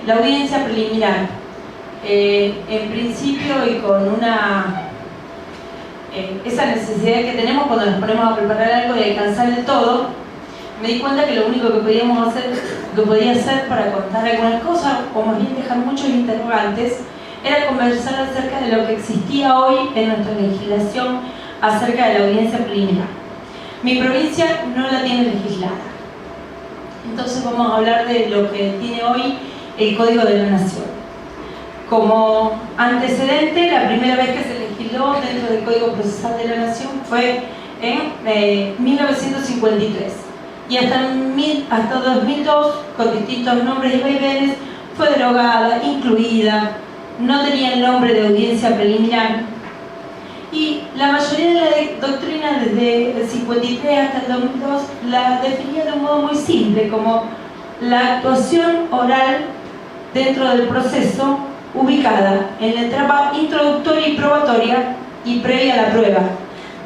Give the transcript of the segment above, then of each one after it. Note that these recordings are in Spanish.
la audiencia preliminar, en principio y con esa necesidad que tenemos cuando nos ponemos a preparar algo y alcanzar el todo, me di cuenta que lo único que podía hacer para contar algunas cosas, o más bien dejar muchos interrogantes, era conversar acerca de lo que existía hoy en nuestra legislación acerca de la audiencia preliminar. Mi provincia no la tiene legislada. Entonces vamos a hablar de lo que tiene hoy el Código de la Nación. Como antecedente, la primera vez que se legisló dentro del Código Procesal de la Nación fue en 1953. Y hasta 2002, con distintos nombres y vaivenes, fue derogada, incluida, no tenía el nombre de audiencia preliminar. Y la mayoría de la doctrina desde el 53 hasta el 2002 la definía de un modo muy simple, como la actuación oral dentro del proceso ubicada en la etapa introductoria y probatoria y previa a la prueba.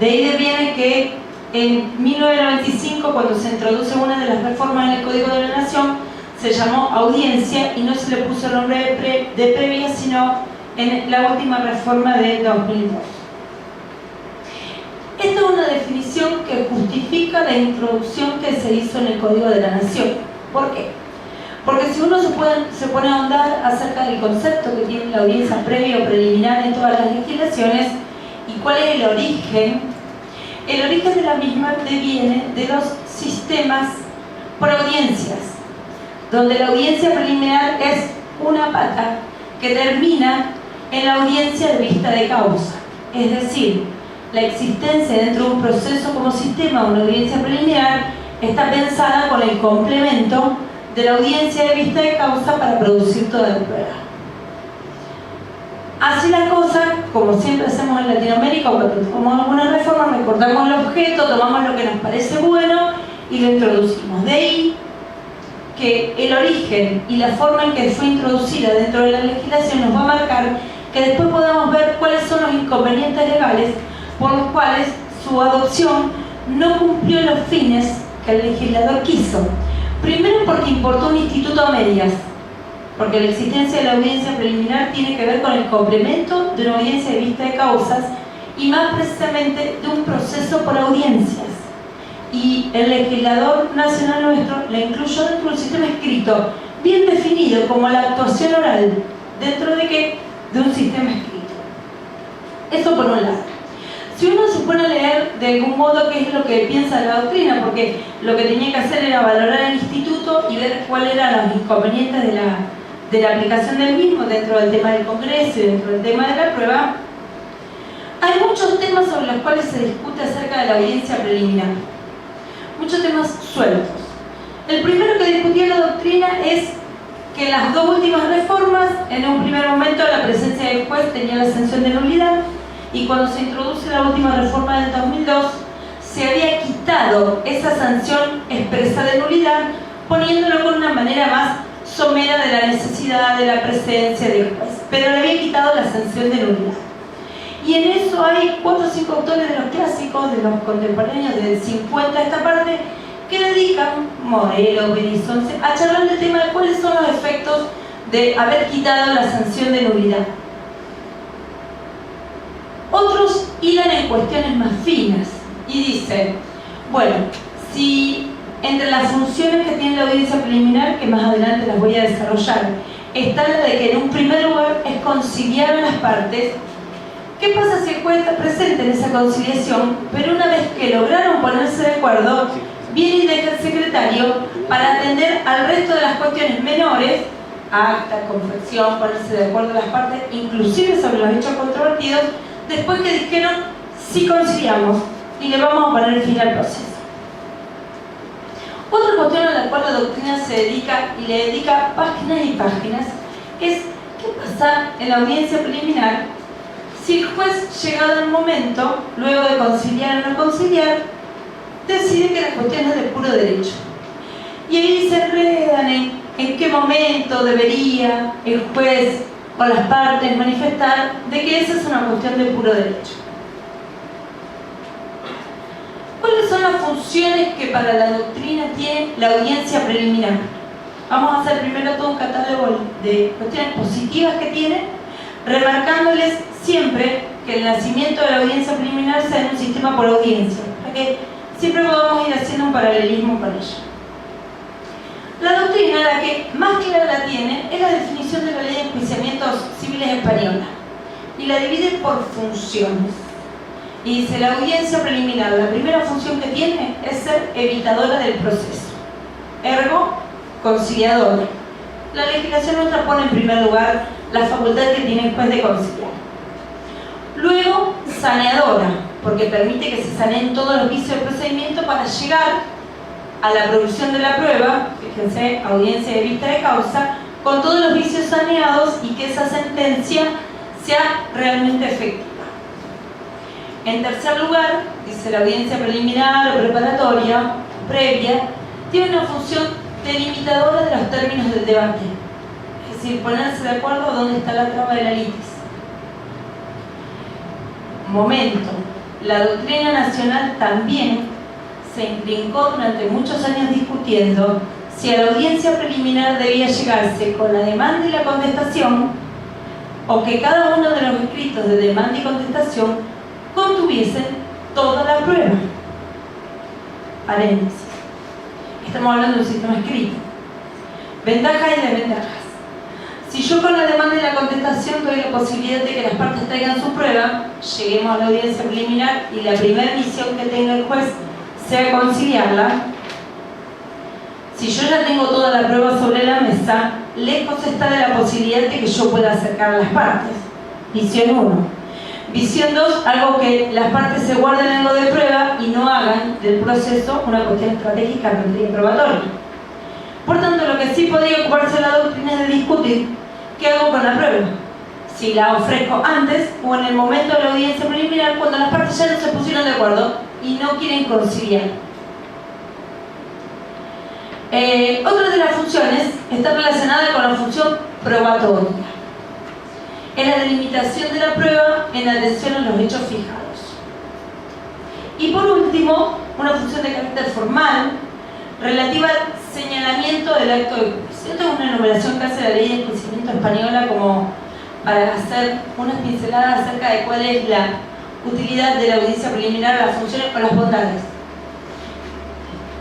De ahí viene que en 1995, cuando se introduce una de las reformas en el Código de la Nación, se llamó audiencia y no se le puso el nombre de previa, sino en la última reforma de 2002. Esta es una definición que justifica la introducción que se hizo en el Código de la Nación. ¿Por qué? Porque si uno se pone a ahondar acerca del concepto que tiene la audiencia previa o preliminar en todas las legislaciones y cuál es el origen de la misma deviene de los sistemas por audiencias, donde la audiencia preliminar es una pata que termina en la audiencia de vista de causa. Es decir, la existencia dentro de un proceso como sistema o una audiencia preliminar está pensada con el complemento de la audiencia de vista de causa para producir toda la prueba. Así la cosa, como siempre hacemos en Latinoamérica, cuando tomamos alguna reforma, recortamos el objeto, tomamos lo que nos parece bueno y lo introducimos. De ahí que el origen y la forma en que fue introducida dentro de la legislación nos va a marcar que después podamos ver cuáles son los inconvenientes legales por los cuales su adopción no cumplió los fines que el legislador quiso. Primero, porque importó un instituto a medias, porque la existencia de la audiencia preliminar tiene que ver con el complemento de una audiencia de vista de causas y más precisamente de un proceso por audiencias. Y el legislador nacional nuestro la incluyó dentro de un sistema escrito, bien definido como la actuación oral. ¿Dentro de qué? De un sistema escrito. Eso por un lado. Si uno se pone a leer de algún modo qué es lo que piensa la doctrina, porque lo que tenía que hacer era valorar el instituto y ver cuáles eran los inconvenientes de la aplicación del mismo dentro del tema del Congreso y dentro del tema de la prueba, hay muchos temas sobre los cuales se discute acerca de la audiencia preliminar. Muchos temas sueltos. El primero que discutía la doctrina es que las dos últimas reformas, en un primer momento la presencia del juez tenía la sanción de nulidad, y cuando se introduce la última reforma del 2002 se había quitado esa sanción expresa de nulidad, poniéndolo con una manera más somera de la necesidad de la presencia del juez, pero le había quitado la sanción de nulidad. Y en eso hay 4 o 5 autores de los clásicos, de los contemporáneos del 50 a esta parte, que dedican, Morelo, Berizonce, a charlar del tema de cuáles son los efectos de haber quitado la sanción de nulidad. Otros hilan en cuestiones más finas y dicen, bueno, si entre las funciones que tiene la audiencia preliminar, que más adelante las voy a desarrollar, está la de que en un primer lugar es conciliar a las partes, ¿qué pasa si el juez está presente en esa conciliación, pero una vez que lograron ponerse de acuerdo, viene y deja el secretario para atender al resto de las cuestiones menores, acta, confección, ponerse de acuerdo las partes, inclusive sobre los hechos controvertidos, después que dijeron, sí conciliamos y le vamos a poner fin al proceso. Otra cuestión a la cual la doctrina se dedica y le dedica páginas y páginas es qué pasa en la audiencia preliminar si el juez, llegado el momento, luego de conciliar o no conciliar, decide que la cuestión es de puro derecho. Y ahí se enredan en qué momento debería el juez o las partes manifestar de que esa es una cuestión de puro derecho. ¿Cuáles son las funciones que para la doctrina tiene la audiencia preliminar? Vamos a hacer primero todo un catálogo de cuestiones positivas que tiene, remarcándoles siempre que el nacimiento de la audiencia preliminar sea en un sistema por audiencia, para que siempre podamos ir haciendo un paralelismo con ella. La doctrina, la que más clara la tiene, es la definición de la Ley de Enjuiciamientos Civiles Española, y la divide por funciones. Y dice, la audiencia preliminar, la primera función que tiene es ser evitadora del proceso, ergo, conciliadora. La legislación nuestra pone en primer lugar la facultad que tiene el juez de conciliar. Luego, saneadora, porque permite que se saneen todos los vicios del procedimiento para llegar a la producción de la prueba, fíjense, audiencia de vista de causa, con todos los vicios saneados y que esa sentencia sea realmente efectiva. En tercer lugar, dice la audiencia preliminar o preparatoria, previa, tiene una función delimitadora de los términos del debate, es decir, ponerse de acuerdo a dónde está la traba de la litis. Momento, la doctrina nacional también se intrincó durante muchos años discutiendo si a la audiencia preliminar debía llegarse con la demanda y la contestación, o que cada uno de los escritos de demanda y contestación contuviesen toda la prueba. Paréntesis. Estamos hablando de un sistema escrito. Ventajas y desventajas. Si yo con la demanda y la contestación doy la posibilidad de que las partes traigan su prueba, lleguemos a la audiencia preliminar y la primera misión que tenga el juez sea conciliarla, si yo ya tengo toda la prueba sobre la mesa, lejos está de la posibilidad de que yo pueda acercar a las partes. Visión 1. Visión 2, algo que las partes se guarden algo de prueba y no hagan del proceso una cuestión estratégica y probatoria. Por tanto, lo que sí podría ocuparse la doctrina es de discutir qué hago con la prueba. Si la ofrezco antes o en el momento de la audiencia preliminar, cuando las partes ya no se pusieron de acuerdo y no quieren conciliar. Otra de las funciones está relacionada con la función probatoria. Es la delimitación de la prueba en atención a los hechos fijados. Y por último, una función de carácter formal relativa al señalamiento del acto de juicio. Esta es una enumeración que hace la Ley de Enjuiciamiento Española como para hacer unas pinceladas acerca de cuál es la utilidad de la audiencia preliminar, las funciones o las bondades.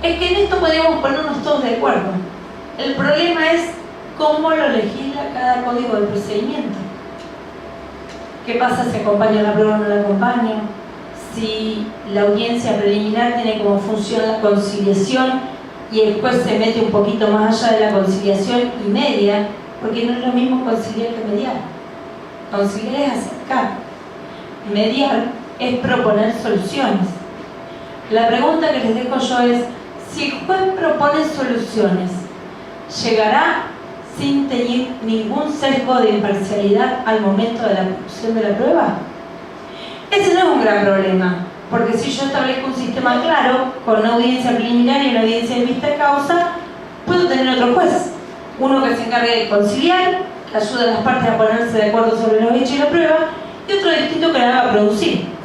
Es que en esto podríamos ponernos todos de acuerdo. El problema es cómo lo legisla cada código de procedimiento. ¿Qué pasa si acompaña la prueba o no la acompaña? Si la audiencia preliminar tiene como función la conciliación y el juez se mete un poquito más allá de la conciliación y media, porque no es lo mismo conciliar que mediar. Conciliar es acercar. Mediar es proponer soluciones. La pregunta que les dejo yo es, si el juez propone soluciones, ¿llegará sin tener ningún sesgo de imparcialidad al momento de la producción de la prueba? Ese no es un gran problema, porque si yo establezco un sistema claro, con una audiencia preliminar y una audiencia de vista de causa, puedo tener otro juez, uno que se encargue de conciliar, que ayude a las partes a ponerse de acuerdo sobre los hechos y la prueba, y otro distinto que la haga producir.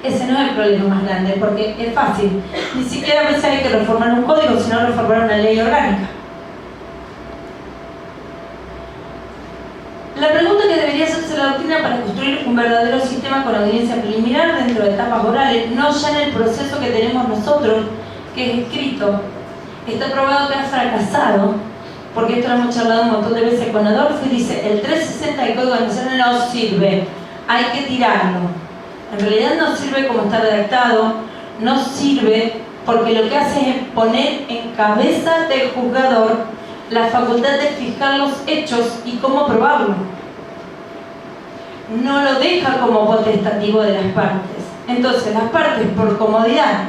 Ese no es el problema más grande, porque es fácil. Ni siquiera a veces hay que reformar un código, sino reformar una ley orgánica. La pregunta que debería hacerse la doctrina para construir un verdadero sistema con audiencia preliminar dentro de etapas orales, no ya en el proceso que tenemos nosotros, que es escrito, está probado que ha fracasado, porque esto lo hemos charlado un montón de veces con Adolfo, y dice, el 360 del Código Nacional no sirve, hay que tirarlo. En realidad no sirve como está redactado, no sirve porque lo que hace es poner en cabeza del juzgador la facultad de fijar los hechos y cómo probarlo. No lo deja como potestativo de las partes. Entonces las partes, por comodidad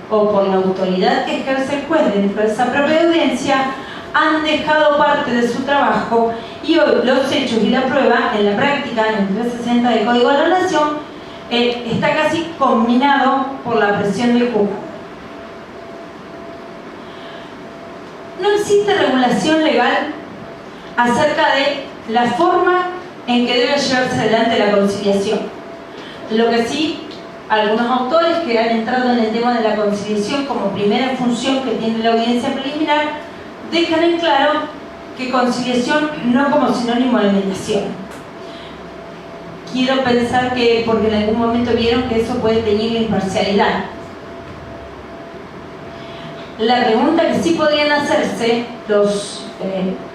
o por la autoridad que ejerce el juez dentro de esa propia audiencia, han dejado parte de su trabajo y hoy los hechos y la prueba en la práctica, en el 360 del Código de la Nación, está casi combinado por la presión del juzgado. No existe regulación legal acerca de la forma en que debe llevarse adelante la conciliación. Lo que sí, algunos autores que han entrado en el tema de la conciliación como primera función que tiene la audiencia preliminar, dejan en claro que conciliación no como sinónimo de mediación. Quiero pensar que porque en algún momento vieron que eso puede tener imparcialidad. La pregunta que sí podrían hacerse los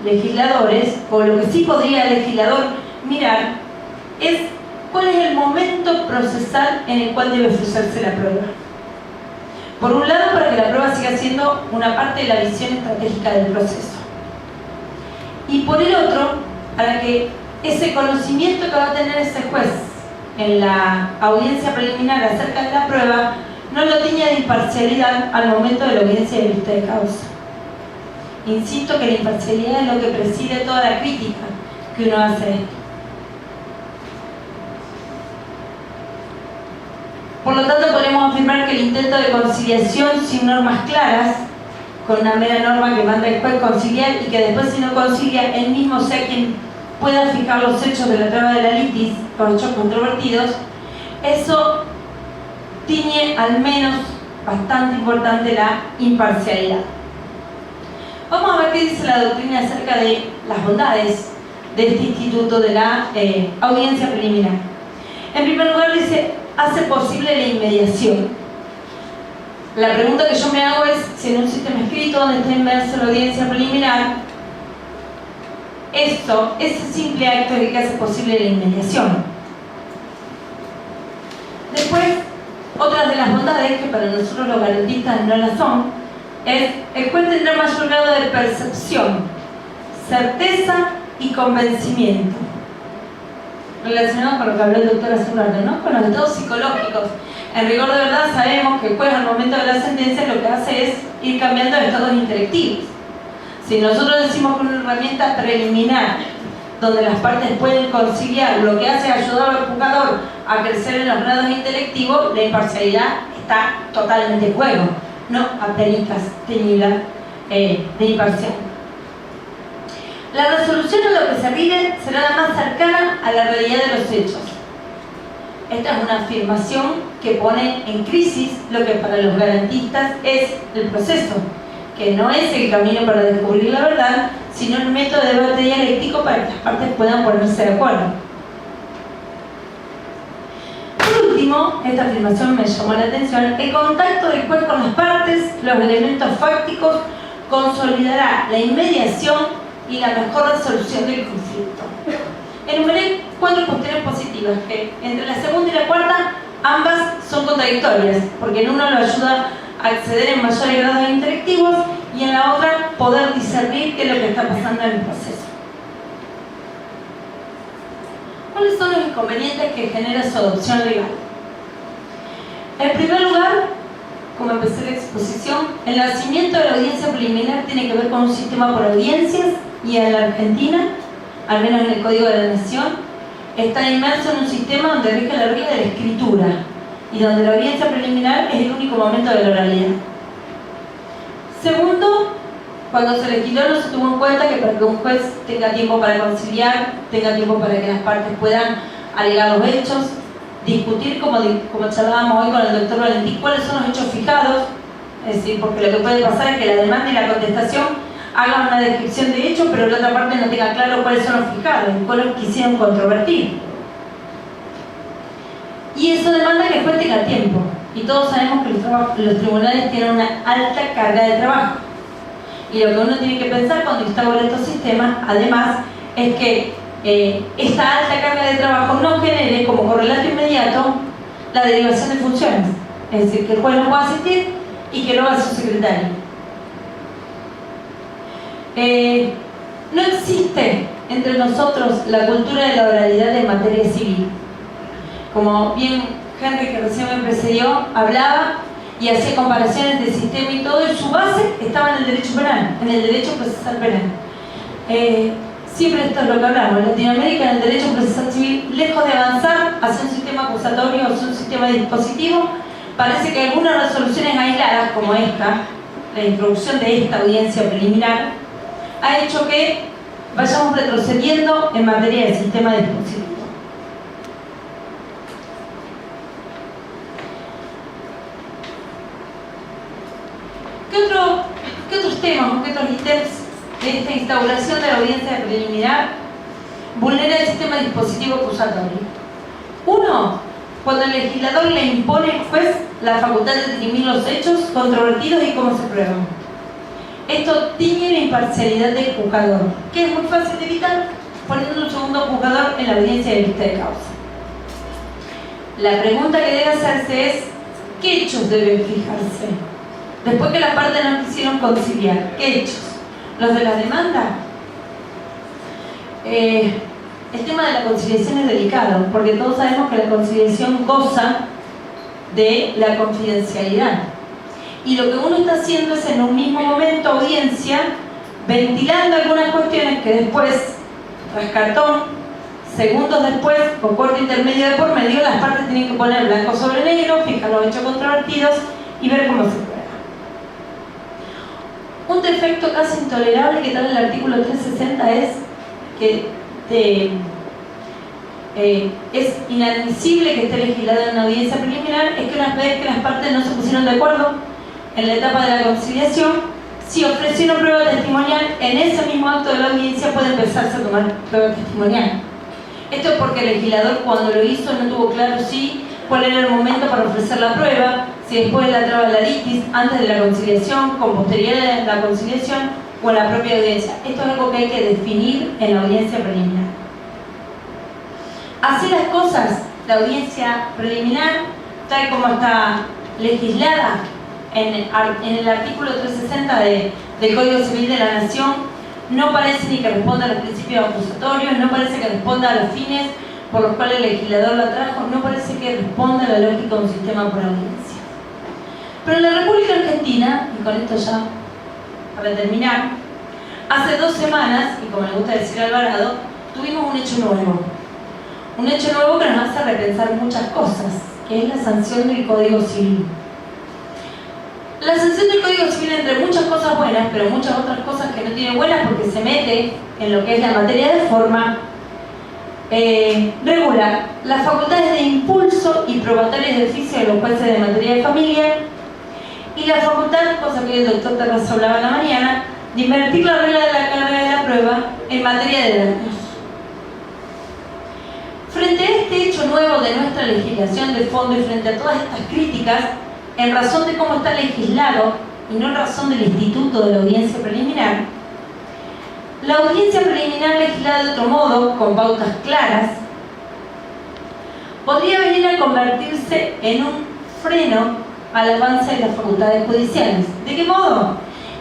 legisladores, o lo que sí podría el legislador mirar, es cuál es el momento procesal en el cual debe ofrecerse la prueba. Por un lado, para que la prueba siga siendo una parte de la visión estratégica del proceso. Y por el otro, para que ese conocimiento que va a tener ese juez en la audiencia preliminar acerca de la prueba no lo tiña de imparcialidad al momento de la audiencia de vista de causa. Insisto que la imparcialidad es lo que preside toda la crítica que uno hace a esto. Por lo tanto, podemos afirmar que el intento de conciliación sin normas claras, con una mera norma que manda el juez conciliar y que después, si no concilia, él mismo sea quien pueda fijar los hechos de la trama de la litis, los hechos controvertidos, eso tiñe al menos bastante importante la imparcialidad. Vamos a ver qué dice la doctrina acerca de las bondades de este instituto de la audiencia preliminar. En primer lugar, dice, hace posible la inmediación. La pregunta que yo me hago es si en un sistema escrito donde está inmersa la audiencia preliminar, ese simple acto es el que hace posible la inmediación. Después, otra de las bondades, que para nosotros los garantistas no la son, es el juez tendrá mayor grado de percepción, certeza y convencimiento. Relacionado con lo que habló el doctor hace un rato, ¿no? Con los estados psicológicos. En rigor de verdad sabemos que el juez al momento de la sentencia lo que hace es ir cambiando de estados intelectivos. Si nosotros decimos que una herramienta preliminar donde las partes pueden conciliar, lo que hace es ayudar al juzgador a crecer en los grados intelectivos, la imparcialidad está totalmente en juego, no apenas teñida de imparcial. La resolución a lo que se arribe será la más cercana a la realidad de los hechos. Esta es una afirmación que pone en crisis lo que para los garantistas es el proceso, que no es el camino para descubrir la verdad, sino el método de debate dialéctico para que las partes puedan ponerse de acuerdo. Por último, esta afirmación me llamó la atención, el contacto del juez con las partes, los elementos fácticos, consolidará la inmediación y la mejor resolución del conflicto. Enumeré 4 cuestiones positivas, que entre la segunda y la cuarta, ambas son contradictorias, porque en uno lo ayuda a acceder en mayores grados intelectivos y en la otra poder discernir qué es lo que está pasando en el proceso. ¿Cuáles son los inconvenientes que genera su adopción legal? En primer lugar, como empecé la exposición, el nacimiento de la audiencia preliminar tiene que ver con un sistema por audiencias y en la Argentina, al menos en el Código de la Nación, está inmerso en un sistema donde rige la regla de la escritura y donde la audiencia preliminar es el único momento de la oralidad. Segundo, cuando se legisló no se tuvo en cuenta que para que un juez tenga tiempo para conciliar, tenga tiempo para que las partes puedan alegar los hechos, discutir, como charlábamos hoy con el doctor Valentín, cuáles son los hechos fijados, es decir, porque lo que puede pasar es que la demanda y la contestación hagan una descripción de hechos, pero la otra parte no tenga claro cuáles son los fijados, cuáles quisieron controvertir. Y eso demanda que el juez tenga tiempo. Y todos sabemos que los tribunales tienen una alta carga de trabajo. Y lo que uno tiene que pensar cuando instaura estos sistemas, además, es que esta alta carga de trabajo no genere como correlato inmediato la derivación de funciones. Es decir, que el juez no pueda asistir y que lo haga su secretario. No existe entre nosotros la cultura de la oralidad en materia civil. Como bien Henry, que recién me precedió, hablaba y hacía comparaciones del sistema y todo, y su base estaba en el derecho penal, en el derecho procesal penal. Siempre esto es lo que hablamos. En Latinoamérica, en el derecho procesal civil, lejos de avanzar hacia un sistema acusatorio o hacia un sistema dispositivo, parece que algunas resoluciones aisladas, como esta, la introducción de esta audiencia preliminar, ha hecho que vayamos retrocediendo en materia de sistema dispositivo. ¿Qué otros temas o qué otros ítems de esta instauración de la audiencia preliminar vulnera el sistema dispositivo acusatorio. Uno, cuando el legislador le impone al juez la facultad de dirimir los hechos controvertidos y cómo se prueban. Esto tiñe la imparcialidad del juzgador, que es muy fácil de evitar poniendo un segundo juzgador en la audiencia de vista de causa. La pregunta que debe hacerse es: ¿qué hechos deben fijarse? Después que las partes no quisieron conciliar, ¿qué hechos? ¿Los de la demanda? El tema de la conciliación es delicado, porque todos sabemos que la conciliación goza de la confidencialidad. Y lo que uno está haciendo es en un mismo momento audiencia, ventilando algunas cuestiones que después, tras cartón, segundos después, con corte intermedio de por medio, las partes tienen que poner blanco sobre negro, fijar los hechos controvertidos y ver cómo se prueba. Un defecto casi intolerable que trae el artículo 360 es que es inadmisible que esté legislado en una audiencia preliminar, es que una vez que las partes no se pusieron de acuerdo en la etapa de la conciliación, si ofrecieron prueba testimonial, en ese mismo acto de la audiencia puede empezarse a tomar prueba testimonial. Esto es porque el legislador, cuando lo hizo, no tuvo claro cuál era el momento para ofrecer la prueba, si después de la traba de la litis, antes de la conciliación, con posterioridad de la conciliación o en la propia audiencia. Esto es algo que hay que definir en la audiencia preliminar. Así las cosas, la audiencia preliminar, tal como está legislada en el artículo 360 del Código Civil de la Nación, no parece ni que responda a los principios acusatorios, no parece que responda a los fines por los cuales el legislador la trajo, no parece que responda a la lógica de un sistema por audiencia. Pero en la República Argentina, y con esto ya para terminar, hace 2 semanas, y como le gusta decir a Alvarado, tuvimos un hecho nuevo. Un hecho nuevo que nos hace repensar muchas cosas, que es la sanción del Código Civil. La sanción del Código Civil, entre muchas cosas buenas, pero muchas otras cosas que no tiene buenas porque se mete en lo que es la materia de forma, regula las facultades de impulso y probatorias de oficio de los jueces de materia de familia y la facultad, cosa que el doctor Terraza hablaba en la mañana, de invertir la regla de la carga de la prueba en materia de daños. Frente a este hecho nuevo de nuestra legislación de fondo y frente a todas estas críticas, en razón de cómo está legislado y no en razón del instituto de la audiencia preliminar, la audiencia preliminar legislada de otro modo, con pautas claras, podría venir a convertirse en un freno al avance de las facultades judiciales. ¿De qué modo?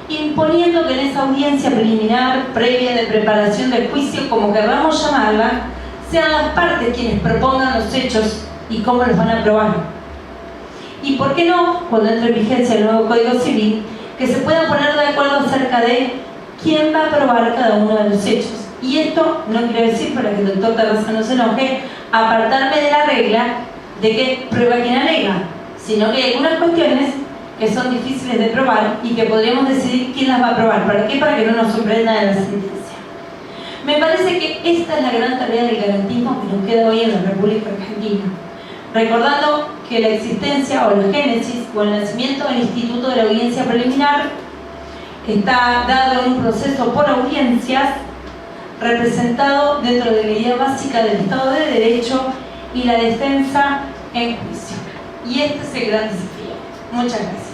Imponiendo que en esa audiencia preliminar, previa de preparación del juicio, como querramos llamarla, sean las partes quienes propongan los hechos y cómo los van a probar. Y por qué no, cuando entre en vigencia el nuevo Código Civil, que se puedan poner de acuerdo acerca de quién va a probar cada uno de los hechos. Y esto no quiero decir, para que el doctor Terraza no se enoje, apartarme de la regla de que prueba quien alega, sino que hay algunas cuestiones que son difíciles de probar y que podríamos decidir quién las va a probar. ¿Para qué? Para que no nos sorprenda en la sentencia. Me parece que esta es la gran tarea del garantismo que nos queda hoy en la República Argentina. Recordando que la existencia o la génesis o el nacimiento del instituto de la audiencia preliminar está dado en un proceso por audiencias representado dentro de la idea básica del Estado de Derecho y la defensa en juicio. Y este es el gran desafío. Muchas gracias.